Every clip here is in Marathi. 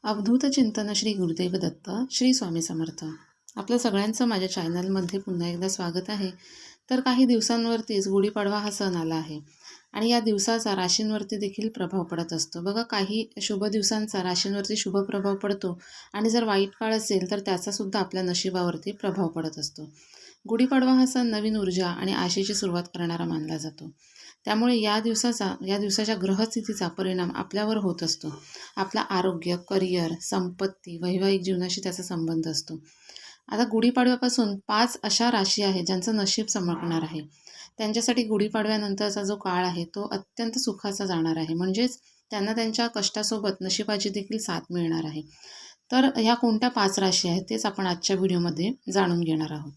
अवधूत चिंतन श्री गुरुदेव दत्त श्री स्वामी समर्थ. आपल्या सगळ्यांचं माझ्या चॅनलमध्ये पुन्हा एकदा स्वागत आहे. तर काही दिवसांवरतीच गुढीपाडवा हा सण आला आहे आणि या दिवसाचा राशींवरती देखील प्रभाव पडत असतो. बघा, काही शुभ दिवसांचा राशींवरती शुभ प्रभाव पडतो आणि जर वाईट काळ असेल तर त्याचासुद्धा आपल्या नशिबावरती प्रभाव पडत असतो. गुढीपाडवा हा सण नवीन ऊर्जा आणि आशेची सुरुवात करणारा मानला जातो. त्यामुळे या दिवसाच्या ग्रहस्थितीचा परिणाम आपल्यावर होत असतो. आपला आरोग्य, करिअर, संपत्ती, वैवाहिक जीवनाशी त्याचा संबंध असतो. आता गुढीपाडव्यापासून 5 अशा राशी आहेत ज्यांचं नशीब चमकणार आहे. त्यांच्यासाठी गुढीपाडव्यानंतरचा जो काळ आहे तो अत्यंत सुखाचा जाणार आहे. म्हणजेच त्यांना त्यांच्या कष्टासोबत नशिबाची देखील साथ मिळणार आहे. तर ह्या कोणत्या 5 राशी आहेत तेच आपण आजच्या व्हिडिओमध्ये जाणून घेणार आहोत.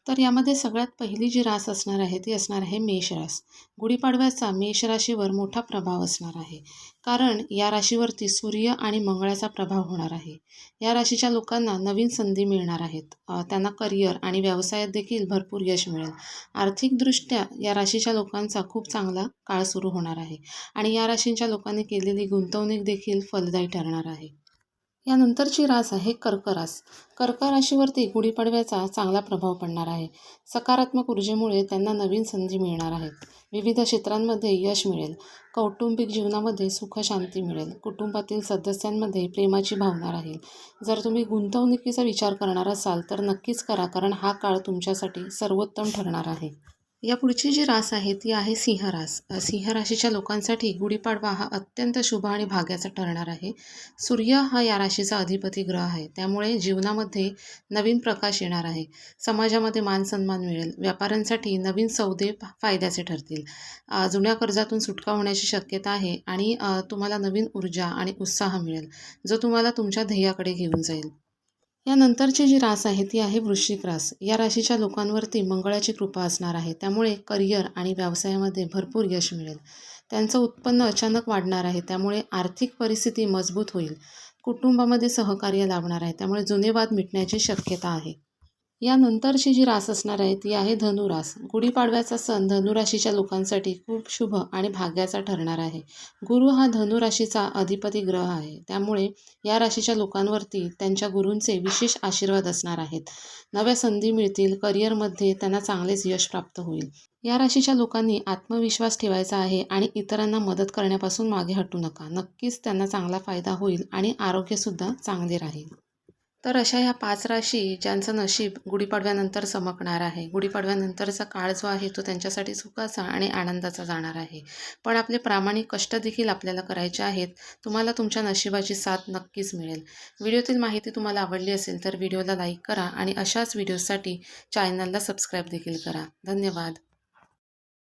तर यामध्ये सगळ्यात पहिली जी रास असणार आहे ती असणार आहे मेष रास. गुढीपाडव्याचा मेष राशीवर मोठा प्रभाव असणार आहे, कारण या राशीवरती सूर्य आणि मंगळाचा प्रभाव होणार आहे. या राशीच्या लोकांना नवीन संधी मिळणार आहेत. त्यांना करिअर आणि व्यवसायात देखील भरपूर यश मिळेल. आर्थिकदृष्ट्या या राशीच्या लोकांचा खूप चांगला काळ सुरू होणार आहे आणि या राशींच्या लोकांनी केलेली गुंतवणूक देखील फलदायी ठरणार आहे. यानंतरची रास आहे कर्क रास. कर्क राशीवरती गुढीपाडव्याचा चांगला प्रभाव पडणार आहे. सकारात्मक ऊर्जेमुळे त्यांना नवीन संधी मिळणार आहेत. विविध क्षेत्रांमध्ये यश मिळेल. कौटुंबिक जीवनामध्ये सुख शांती मिळेल. कुटुंबातील सदस्यांमध्ये प्रेमाची भावना राहील. जर तुम्ही गुंतवणुकीचा विचार करणार असाल तर नक्कीच करा, कारण हा काळ तुमच्यासाठी सर्वोत्तम ठरणार आहे. या पुढची जी रास आहे ती आहे सिंह रास. सिंह राशीच्या लोकांसाठी गुढीपाडवा हा अत्यंत शुभ आणि भाग्याचा ठरणार आहे. सूर्य हा या राशीचा अधिपती ग्रह आहे, त्यामुळे जीवनामध्ये नवीन प्रकाश येणार आहे. समाजामध्ये मान सन्मान मिळेल. व्यापाऱ्यांसाठी नवीन सौदे फायद्याचे ठरतील. जुन्या कर्जातून सुटका होण्याची शक्यता आहे आणि तुम्हाला नवीन ऊर्जा आणि उत्साह मिळेल, जो तुम्हाला तुमच्या ध्येयाकडे घेऊन जाईल. यानंतरची जी रास आहे ती आहे वृश्चिक रास. या राशीच्या लोकांवरती मंगळाची कृपा असणार आहे, त्यामुळे करिअर आणि व्यवसायामध्ये भरपूर यश मिळेल. त्यांचं उत्पन्न अचानक वाढणार आहे, त्यामुळे आर्थिक परिस्थिती मजबूत होईल. कुटुंबामध्ये सहकार्य लाभणार आहे, त्यामुळे जुने वाद मिटण्याची शक्यता आहे. यानंतरची जी रास असणार आहे ती आहे धनुरास. गुढीपाडव्याचा सण धनुराशीच्या लोकांसाठी खूप शुभ आणि भाग्याचा ठरणार आहे. गुरु हा धनुराशीचा अधिपती ग्रह आहे, त्यामुळे या राशीच्या लोकांवरती त्यांच्या गुरूंचे विशेष आशीर्वाद असणार आहेत. नव्या संधी मिळतील. करिअरमध्ये त्यांना चांगलेच यश प्राप्त होईल. या राशीच्या लोकांनी आत्मविश्वास ठेवायचा आहे आणि इतरांना मदत करण्यापासून मागे हटू नका. नक्कीच त्यांना चांगला फायदा होईल आणि आरोग्यसुद्धा चांगले राहील. तर अशा ह्या 5 राशी ज्यांचं नशीब गुढीपाडव्यानंतर चमकणार आहे. गुढीपाडव्यानंतरचा काळ जो आहे तो त्यांच्यासाठी सुखाचा आणि आनंदाचा जाणार आहे. पण आपले प्रामाणिक कष्ट देखील आपल्याला करायचे आहेत. तुम्हाला तुमच्या नशिबाची साथ नक्कीच मिळेल. व्हिडिओतील माहिती तुम्हाला आवडली असेल तर व्हिडिओला लाईक करा आणि अशाच व्हिडिओसाठी चॅनलला सबस्क्राईब देखील करा. धन्यवाद.